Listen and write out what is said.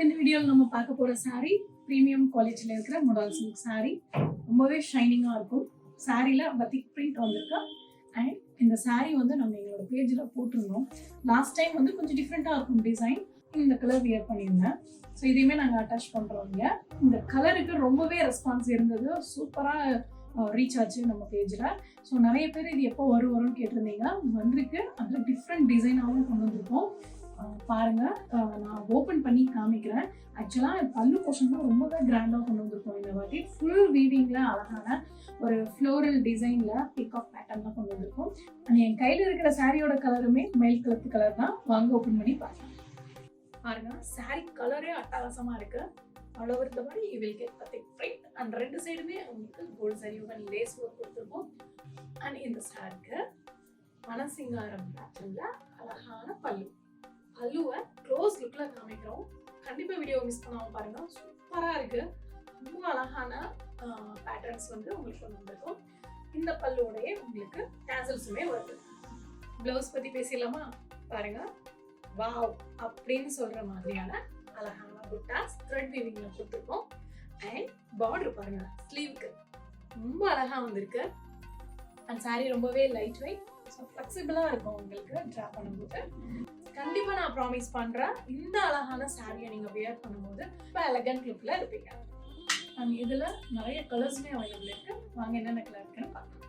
இந்த வீடியோவில் நம்ம பார்க்க போகிற saree ப்ரீமியம் குவாலிட்டியில் இருக்கிற முடால் சில்க் saree. ரொம்பவே ஷைனிங்காக இருக்கும். சாரியில் பத்திக் பிரிண்ட் வந்திருக்கு. அண்ட் இந்த saree வந்து நம்ம எங்களோட பேஜில் போட்டிருந்தோம். லாஸ்ட் டைம் வந்து கொஞ்சம் டிஃப்ரெண்ட்டாக இருக்கும் டிசைன். இந்த கலர் வியர் பண்ணியிருந்தேன். ஸோ இதையுமே நாங்கள் அட்டாச் பண்ணுறோம். இங்கே இந்த கலருக்கு ரொம்பவே ரெஸ்பான்ஸ் இருந்தது. சூப்பராக ரீச் ஆச்சு நம்ம பேஜில். ஸோ நிறைய பேர் இது எப்போ வரும்னு கேட்டிருந்தீங்க. வந்திருக்கு. அதில் டிஃப்ரெண்ட் டிசைனாகவும் கொண்டு வந்திருக்கோம். பாருங்கள், நான் ஓப்பன் பண்ணி காமிக்கிறேன். ஆக்சுவலாக பல்லு போர்ஷன் தான் ரொம்பவே கிராண்டாக கொண்டு வந்திருக்கோம் இந்த வாட்டி. ஃபுல் வீவிங்கில் அழகான ஒரு ஃப்ளோரல் டிசைனில் பிகாக் பேட்டர்ன்லாம் கொண்டு வந்திருக்கோம். அண்ட் என் கையில் இருக்கிற சாரியோட கலருமே மயில் கலத்து கலர் தான். வாங்க ஓப்பன் பண்ணி பாருங்க. சாரி கலரே அட்டகாசமாக இருக்குது. All over the body you will get பத்திக் print. And ரெண்டு சைடுமே உங்களுக்கு கோல்டு சரியுடன் லேஸ் ஒர்க் கொடுத்துருக்கோம். அண்ட் இந்த சாரிக்கு மனசிங்காரம் பேட்டர்னில் அழகான பல்லு. பல்லுவை க்ளோஸ் லுக்கில் காமிக்கிறோம். கண்டிப்பாக வீடியோ மிஸ் பண்ணாமல் பாருங்கள். சூப்பராக இருக்குது. ரொம்ப அழகான பேட்டர்ன்ஸ் வந்து உங்களுக்கு கொண்டு வந்திருக்கும். இந்த பல்லுவோடையே உங்களுக்கு டேசல்ஸுமே வருது. ப்ளவுஸ் பற்றி பேசிடலாமா? பாருங்கள், வாவ் அப்படின்னு சொல்கிற மாதிரியான அழகான புட்டாஸ் த்ரெட் வீவிங்கில் கொடுத்துருக்கோம். அண்ட் பார்டர் பாருங்க, ஸ்லீவ்க்கு ரொம்ப அழகாக வந்திருக்கு. அண்ட் சாரீ ரொம்பவே லைட் வெயிட். ஸோ ஃப்ளெக்சிபிளாக இருக்கும் உங்களுக்கு ட்ரா பண்ணும்போது. கண்டிப்பாக நான் ப்ராமிஸ் பண்ணுறேன், இந்த அழகான சாரியை நீங்கள் வியர் பண்ணும்போது இப்போ எலகண்ட் லுக்கில் இருப்பீங்க. அண்ட் இதில் நிறைய கலர்ஸுமே அவைலபிள் இருக்குது. வாங்க என்னென்ன கலர் இருக்குன்னு பார்க்கலாம்.